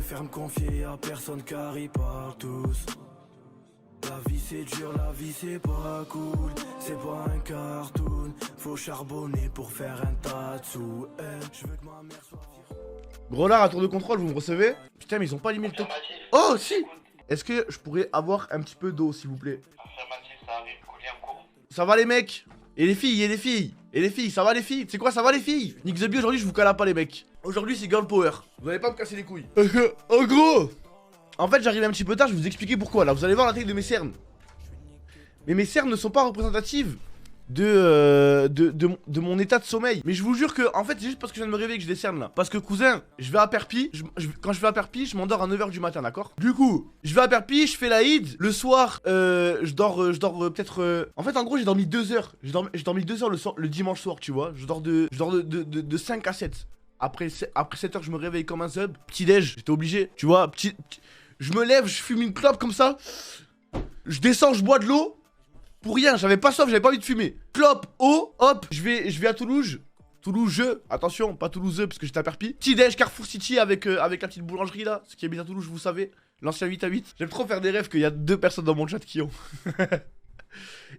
préfère me confier à personne car ils parlent tous. La vie c'est dur, la vie c'est pas cool. C'est pas un cartoon. Faut charbonner pour faire un tas de sous. Je veux que ma mère soit fière. Gros lard à tour de contrôle, vous me recevez? Putain mais ils ont pas limé le top. Oh si. Est-ce que je pourrais avoir un petit peu d'eau s'il vous plaît? Affirmatif, ça arrive, colis en cours. Ça va les mecs? Et les filles, et les filles? Et les filles, ça va les filles? C'est quoi, ça va les filles? Nick the Bee, aujourd'hui je vous cala pas les mecs. Aujourd'hui c'est girl power. Vous allez pas me casser les couilles. Oh gros. En fait j'arrive un petit peu tard, je vais vous expliquer pourquoi. Là vous allez voir la taille de mes cernes. Mais mes cernes ne sont pas représentatives de mon état de sommeil. Mais je vous jure que en fait c'est juste parce que je viens de me réveiller que j'ai des cernes là. Parce que cousin, je vais à Perpi, quand je vais à Perpi, je m'endors à 9 h du matin, d'accord? Du coup, je vais à Perpi, je fais la Eid. Le soir, je dors peut-être... En fait en gros j'ai dormi 2 heures. J'ai dormi 2 heures le dimanche soir, tu vois. Je dors de 5 à 7. Après 7 heures je me réveille comme un sub. Petit déj, j'étais obligé, tu vois. Je me lève, je fume une clope comme ça. Je descends, je bois de l'eau. Pour rien, j'avais pas soif, j'avais pas envie de fumer. Clope, eau, hop, je vais à Toulouse. Toulouse, attention, pas Toulouse parce que j'étais à Perpi. Petit déj Carrefour City avec la petite boulangerie là. Ce qui habite à Toulouse, vous savez. L'ancien 8 à 8. J'aime trop faire des rêves qu'il y a 2 personnes dans mon chat qui ont.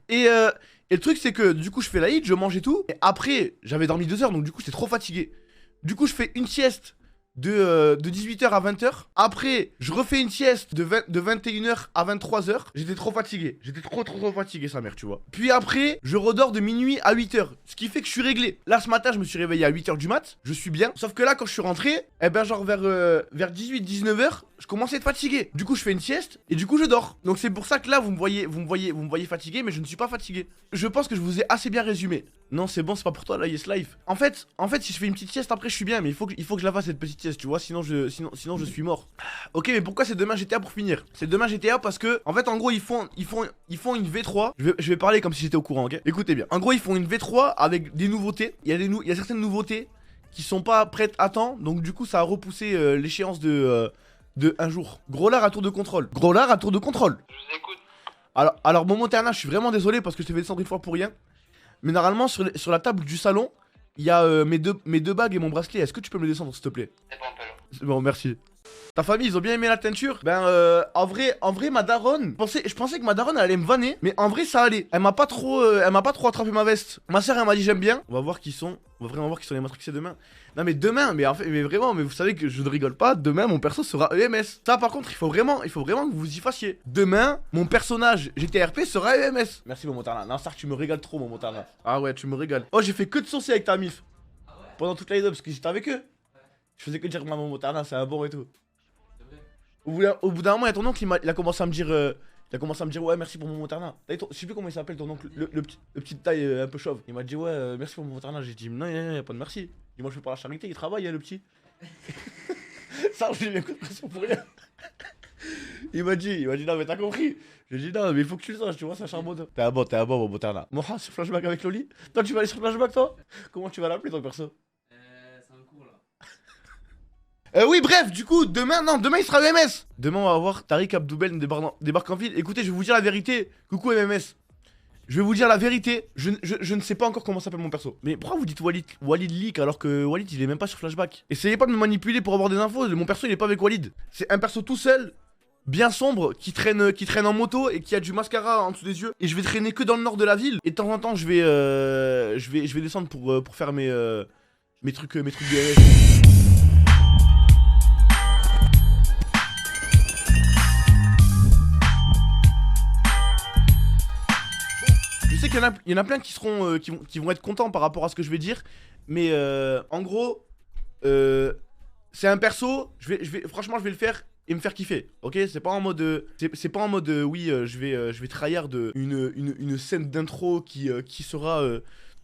et le truc c'est que du coup je fais la hit, je mange et tout. Et après, j'avais dormi 2 heures donc du coup j'étais trop fatigué. Du coup je fais une sieste de 18 h à 20 h. Après, je refais une sieste de 21 h à 23 h. J'étais trop fatigué. J'étais trop fatigué, sa mère, tu vois. Puis après, je redors de minuit à 8 h. Ce qui fait que je suis réglé. Là, ce matin, je me suis réveillé à 8 h du mat. Je suis bien. Sauf que là, quand je suis rentré, eh ben, genre vers 18-19 h, je commençais à être fatigué. Du coup, je fais une sieste et du coup, je dors. Donc, c'est pour ça que là, vous me voyez fatigué, mais je ne suis pas fatigué. Je pense que je vous ai assez bien résumé. Non, c'est bon, c'est pas pour toi, là, Yes Life. En fait, si je fais une petite sieste, après, je suis bien, mais il faut que je la fasse, cette petite sieste, tu vois, sinon je suis mort. Ok, mais pourquoi c'est demain GTA pour finir? C'est demain GTA parce que, en fait, en gros, ils font une V3. Je vais parler comme si j'étais au courant, ok? Écoutez bien. En gros, ils font une V3 avec des nouveautés. Il y a certaines nouveautés qui sont pas prêtes à temps, donc du coup, ça a repoussé l'échéance de un jour. Gros lard à tour de contrôle. Gros lard à tour de contrôle. Je vous écoute. Alors Momo Terna, je suis vraiment désolé parce que je t'ai fait descendre une fois pour rien. Mais normalement, sur la table du salon, il y a mes deux bagues et mon bracelet. Est-ce que tu peux me le descendre, s'il te plaît? C'est bon, Pelo. Bon, merci. Ta famille, ils ont bien aimé la teinture? Ben, en vrai, ma daronne, je pensais que ma daronne elle allait me vanner, mais en vrai, ça allait. Elle m'a pas trop attrapé ma veste. Ma soeur, elle m'a dit j'aime bien. On va voir qui sont. On va vraiment voir qui sont les matrixés demain. Non, mais demain, mais en fait, mais vraiment, mais vous savez que je ne rigole pas. Demain, mon perso sera EMS. Ça, par contre, il faut vraiment que vous y fassiez. Demain, mon personnage GTRP sera EMS. Merci, mon Montana. Non, ça, tu me régales trop, mon Montana. Ah ouais, tu me régales. Oh, j'ai fait que de saucer avec ta mif. Pendant toute la vidéo, parce que j'étais avec eux. Je faisais que dire que mon Montana, c'est un bon et tout. Au bout d'un moment, il y a ton oncle, il a commencé à me dire. Ouais, merci pour mon Montana. Je sais plus comment il s'appelle ton oncle, le petit taille un peu chauve. Il m'a dit ouais, merci pour mon Montana. J'ai dit non, y'a pas de merci. Il dit moi je fais pas la charité, il travaille, le petit. Ça, j'ai mis un coup de pression pour rien. Il m'a dit non, mais t'as compris. J'ai dit non, mais il faut que tu le saches, tu vois, ça charbonne. T'es un bon, mon Montana. Moha sur Flashback avec Loli. Toi, tu vas aller sur Flashback, toi? Comment tu vas l'appeler, ton perso? C'est un cours là. Oui, bref, du coup, demain il sera MMS. Demain, on va voir Tariq Abdoubel débarque en ville. Écoutez, je vais vous dire la vérité. Coucou MMS. Je vais vous dire la vérité. Je ne sais pas encore comment s'appelle mon perso. Mais pourquoi vous dites Walid Leak alors que Walid il est même pas sur Flashback? Essayez pas de me manipuler pour avoir des infos. Mon perso il est pas avec Walid. C'est un perso tout seul, bien sombre, qui traîne en moto et qui a du mascara en dessous des yeux. Et je vais traîner que dans le nord de la ville. Et de temps en temps, je vais descendre pour faire mes trucs de MS. Je sais qu'il y en a plein qui vont être contents par rapport à ce que je vais dire, mais en gros, c'est un perso. Franchement, je vais le faire et me faire kiffer. Ok, c'est pas en mode, oui, je vais tryhard une scène d'intro qui sera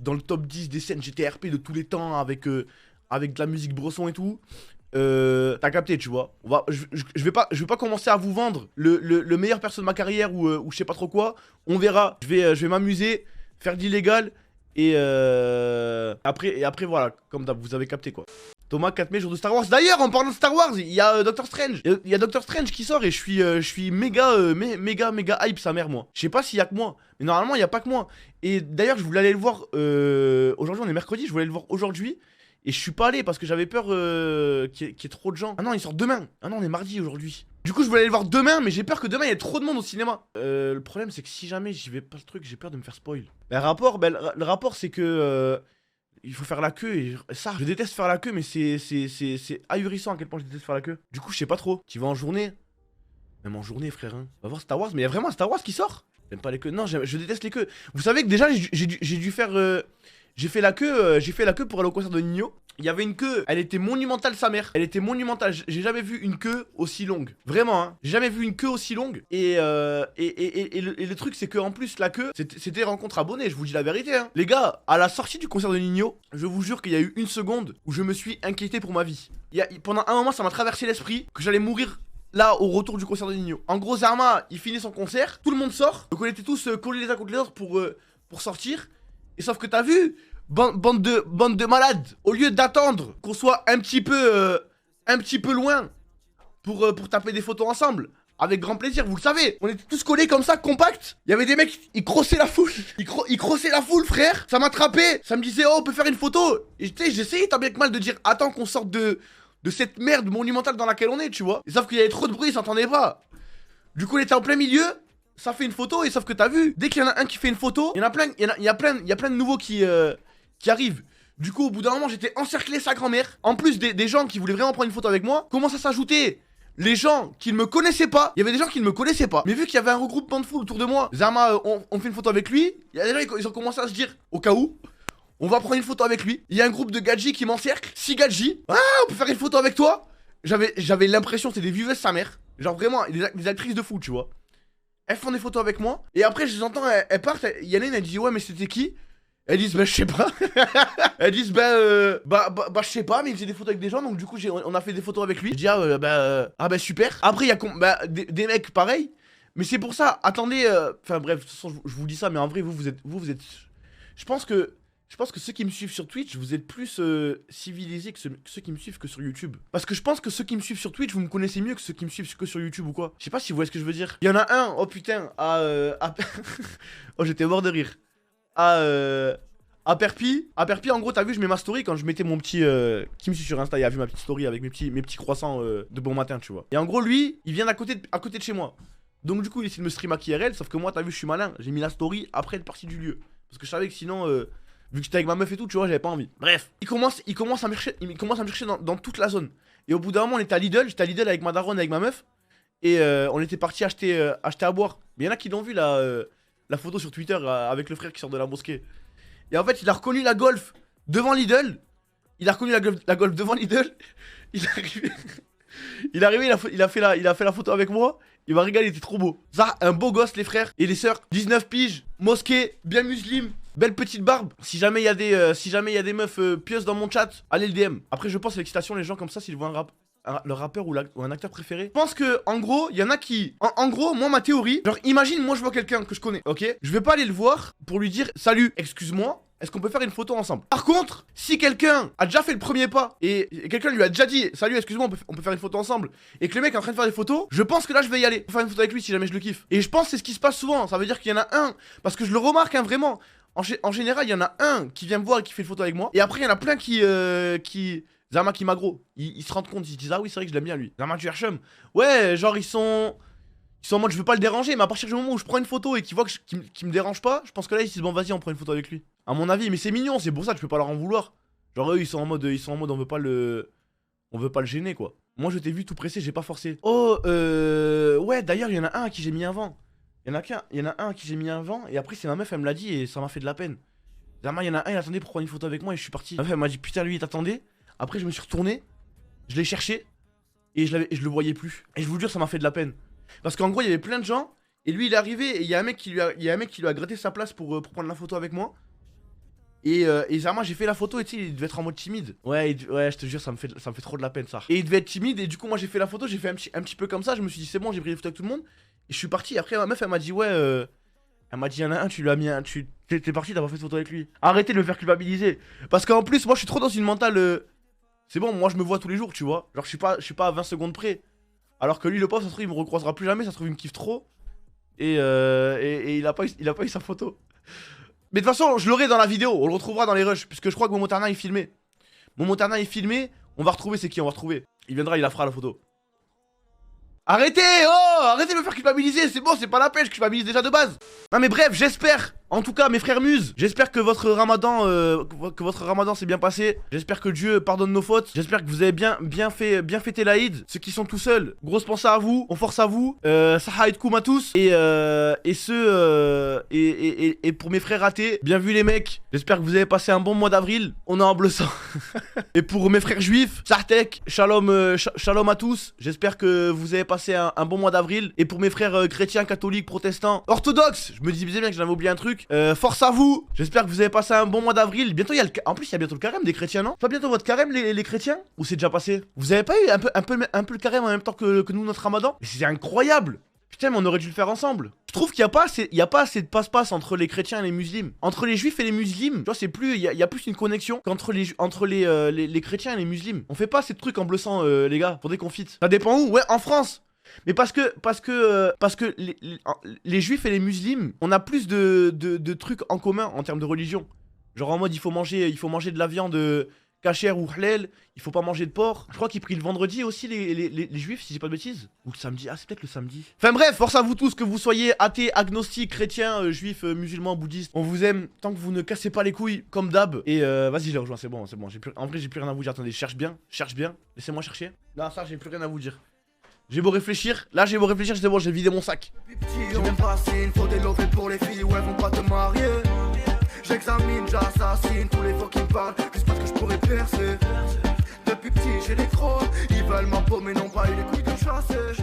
dans le top 10 des scènes GTRP de tous les temps avec de la musique Bresson et tout. T'as capté, tu vois. Je vais pas commencer à vous vendre le meilleur perso de ma carrière ou je sais pas trop quoi. On verra. Je vais m'amuser, faire de l'illégal et après voilà, comme d'hab, vous avez capté quoi. Thomas, 4 mai, jour de Star Wars. D'ailleurs, en parlant de Star Wars, il y a Doctor Strange. Il y a Doctor Strange qui sort et je suis méga hype sa mère, moi. Je sais pas s'il y a que moi, mais normalement il y a pas que moi. Et d'ailleurs, je voulais aller le voir aujourd'hui, on est mercredi, je voulais le voir aujourd'hui. Et je suis pas allé parce que j'avais peur qu'il y ait trop de gens. Ah non, il sort demain. Ah non, on est mardi aujourd'hui. Du coup, je voulais aller le voir demain, mais j'ai peur que demain il y ait trop de monde au cinéma. Le problème, c'est que si jamais j'y vais pas le truc, j'ai peur de me faire spoil. Le rapport, c'est que il faut faire la queue et ça, je déteste faire la queue, mais c'est ahurissant à quel point je déteste faire la queue. Du coup, je sais pas trop. Tu vas en journée? Même en journée, frère. Hein. On va voir Star Wars, mais il y a vraiment un Star Wars qui sort? J'aime pas les queues. Non, je déteste les queues. Vous savez que déjà, j'ai dû faire. J'ai fait la queue pour aller au concert de Nino. Il y avait une queue, elle était monumentale sa mère. Elle était monumentale. J'ai jamais vu une queue aussi longue. Vraiment, hein. J'ai jamais vu une queue aussi longue. Et le truc, c'est que en plus, la queue, c'était rencontre abonnée. Je vous dis la vérité, hein. Les gars, à la sortie du concert de Nino, je vous jure qu'il y a eu une seconde où je me suis inquiété pour ma vie. Pendant un moment, ça m'a traversé l'esprit que j'allais mourir. Là, au retour du concert de Nino. En gros, Zarma, il finit son concert, tout le monde sort. Donc on était tous collés les uns contre les autres pour sortir. Et sauf que t'as vu, bande de malades, au lieu d'attendre qu'on soit un petit peu loin pour taper des photos ensemble, avec grand plaisir, vous le savez, on était tous collés comme ça, compacts. Il y avait des mecs, ils crossaient la foule. Ils crossaient la foule, frère. Ça m'attrapait, ça me disait, oh, on peut faire une photo. Et tu sais, j'essayais tant bien que mal de dire, attends qu'on sorte de cette merde monumentale dans laquelle on est, tu vois. Et sauf qu'il y avait trop de bruit, ils s'entendaient pas. Du coup, on était en plein milieu, ça fait une photo, et sauf que t'as vu, dès qu'il y en a un qui fait une photo, il y en a plein, il y a plein de nouveaux qui arrivent. Du coup, au bout d'un moment, j'étais encerclé sa grand-mère. En plus des gens qui voulaient vraiment prendre une photo avec moi, commencent à s'ajouter les gens qui ne me connaissaient pas. Il y avait des gens qui ne me connaissaient pas. Mais vu qu'il y avait un regroupement de foule autour de moi, Zarma, on fait une photo avec lui. Il y a des gens, ils ont commencé à se dire, au cas où, on va prendre une photo avec lui. Il y a un groupe de gadgets qui m'encercle. 6 gadgets. Ah, on peut faire une photo avec toi. J'avais l'impression que c'était des viewers sa mère. Genre vraiment, des actrices de foot, tu vois. Elles font des photos avec moi. Et après, je les entends, elles partent. Il y en a une, elle dit, ouais, mais c'était qui? Elles disent, bah, je sais pas. Elles disent, je sais pas, mais il faisait des photos avec des gens. Donc, du coup, on a fait des photos avec lui. Je dis, bah, super. Après, il y a des mecs pareil. Mais c'est pour ça, attendez. Enfin, bref, de toute façon, je vous dis ça, mais en vrai, vous êtes. Je pense que ceux qui me suivent sur Twitch, vous êtes plus civilisés que ceux qui me suivent que sur YouTube. Parce que je pense que ceux qui me suivent sur Twitch, vous me connaissez mieux que ceux qui me suivent que sur YouTube ou quoi. Je sais pas si vous voyez ce que je veux dire. Il y en a un, oh putain, oh, j'étais mort de rire. À Perpi, en gros, t'as vu, je mets ma story quand je mettais mon petit. Qui me suit sur Insta, il a vu ma petite story avec mes petits croissants de bon matin, tu vois. Et en gros, lui, il vient à côté de chez moi. Donc, du coup, il essaie de me stream à IRL, sauf que moi, t'as vu, je suis malin. J'ai mis la story après être parti du lieu. Parce que je savais que sinon. Vu que j'étais avec ma meuf et tout, tu vois, j'avais pas envie. Bref, il commence à me chercher dans toute la zone. Et au bout d'un moment, on était à Lidl, j'étais à Lidl avec ma daronne, avec ma meuf. Et on était parti acheter à boire. Mais il y en a qui l'ont vu la photo sur Twitter avec le frère qui sort de la mosquée. Et en fait, il a reconnu la Golf devant Lidl. Il a reconnu la Golf devant Lidl. Il est arrivé, il a fait la photo avec moi. Il m'a régalé, il était trop beau. Ça, un beau gosse, les frères et les sœurs. 19 piges, mosquée, bien musulmane. Belle petite barbe. Si jamais il y a des meufs pieuses dans mon chat, allez le DM. Après, je pense à l'excitation, les gens comme ça, s'ils voient le rappeur ou un acteur préféré. Je pense que, en gros, il y en a qui. En gros, moi, ma théorie, genre, imagine, moi, je vois quelqu'un que je connais, ok? Je vais pas aller le voir pour lui dire, salut, excuse-moi. Est-ce qu'on peut faire une photo ensemble? Par contre, si quelqu'un a déjà fait le premier pas et quelqu'un lui a déjà dit salut, excuse-moi, on peut faire une photo ensemble, et que le mec est en train de faire des photos, je pense que là je vais y aller pour faire une photo avec lui si jamais je le kiffe. Et je pense que c'est ce qui se passe souvent. Ça veut dire qu'il y en a un, parce que je le remarque, hein, vraiment. En général, il y en a un qui vient me voir et qui fait une photo avec moi, et après il y en a plein qui Zarma qui m'aggro. Ils se rendent compte, ils se disent ah oui, c'est vrai que je l'aime bien lui. Zarma tu Hersham. Ouais, genre ils sont en mode je veux pas le déranger, mais à partir du moment où je prends une photo et qu'ils voient qu'il me dérange pas, je pense que là ils se disent bon vas-y on prend une photo avec lui. À mon avis, mais c'est mignon, c'est pour ça que je peux pas leur en vouloir. Genre eux ils sont en mode on veut pas le gêner quoi. Moi je t'ai vu tout pressé, j'ai pas forcé. Oh ouais d'ailleurs il y en a un à qui j'ai mis un vent. Il y en a un à qui j'ai mis un vent et après c'est ma meuf elle me l'a dit et ça m'a fait de la peine. Zarma il y en a un il attendait pour prendre une photo avec moi et je suis parti. Ma meuf elle m'a dit putain lui il t'attendait. Après je me suis retourné, je l'ai cherché et je le voyais plus. Et je vous jure ça m'a fait de la peine. Parce qu'en gros il y avait plein de gens et lui il est arrivé et il y a un mec qui lui a gratté sa place pour prendre la photo avec moi. Et Zarma j'ai fait la photo et tu sais il devait être en mode timide. Ouais je te jure ça me fait trop de la peine ça. Et il devait être timide et du coup moi j'ai fait la photo, j'ai fait un petit peu comme ça, je me suis dit c'est bon j'ai pris des photos avec tout le monde. Et je suis parti, après ma meuf elle m'a dit ouais elle m'a dit y'en a un tu lui as mis un, t'es parti d'avoir fait une photo avec lui. Arrêtez de me faire culpabiliser. Parce qu'en plus moi je suis trop dans une mentale c'est bon moi je me vois tous les jours tu vois. Genre je suis pas à 20 secondes près. Alors que lui le pauvre ça se trouve il me recroisera plus jamais, ça se trouve il me kiffe trop. Et il a pas eu sa photo. Mais de toute façon je l'aurai dans la vidéo, on le retrouvera dans les rushs. Puisque je crois que Momotarna il filmait. Mon Montana est filmé. On va retrouver c'est qui, on va retrouver. Il viendra, il la fera la photo. Arrêtez, oh, arrêtez de me faire culpabiliser, c'est bon, c'est pas la peine, je culpabilise déjà de base. Non mais bref, j'espère, en tout cas mes frères muses, j'espère que votre ramadan s'est bien passé. J'espère que Dieu pardonne nos fautes. J'espère que vous avez bien fêté l'Aïd. Ceux qui sont tout seuls, grosse pensée à vous, on force à vous. Sahaïd Koum à tous. Et pour mes frères ratés, bien vu les mecs. J'espère que vous avez passé un bon mois d'avril. On est en bleu sang. Et pour mes frères juifs, Sartek, shalom, shalom à tous. J'espère que vous avez passé un bon mois d'avril. Et pour mes frères chrétiens, catholiques, protestants, orthodoxes, je me disais bien que j'en avais oublié un truc. Force à vous. J'espère que vous avez passé un bon mois d'avril. Bientôt, en plus, il y a bientôt le carême des chrétiens, non? C'est pas bientôt votre carême, les chrétiens? Ou c'est déjà passé? Vous avez pas eu un peu le carême en même temps que nous, notre ramadan? Mais c'est incroyable. Putain, mais on aurait dû le faire ensemble. Je trouve qu'il y a pas assez de passe-passe entre les chrétiens et les musulmans. Entre les juifs et les musulmans, tu vois, c'est plus, il y a plus une connexion qu'entre les chrétiens et les musulmans. On fait pas ces trucs en bleu sang, les gars. Faudrait qu'on fit. Ça dépend où? Ouais, en France. Mais parce que les juifs et les musulmans, on a plus de trucs en commun en termes de religion. Genre en mode il faut manger de la viande cachère ou halal, il faut pas manger de porc. Je crois qu'ils prient le vendredi aussi les juifs, si j'ai pas de bêtises. Ou le samedi, ah c'est peut-être le samedi. Enfin bref, force à vous tous, que vous soyez athées, agnostiques, chrétiens, juifs, musulmans, bouddhistes. On vous aime tant que vous ne cassez pas les couilles comme d'hab. Et vas-y, je les rejoins, c'est bon. En vrai j'ai plus rien à vous dire, attendez, cherche bien, laissez-moi chercher. Non ça j'ai plus rien à vous dire. J'ai beau réfléchir, c'est bon, j'ai vidé mon sac. J'ai même pas signe, faut des lovés pour les filles, ouais, vont pas te marier. J'examine, j'assassine tous les fois qui me parlent, juste parce que je pourrais percer. Depuis petit, j'ai les crocs, ils veulent ma peau, mais non pas eu les couilles de chasser.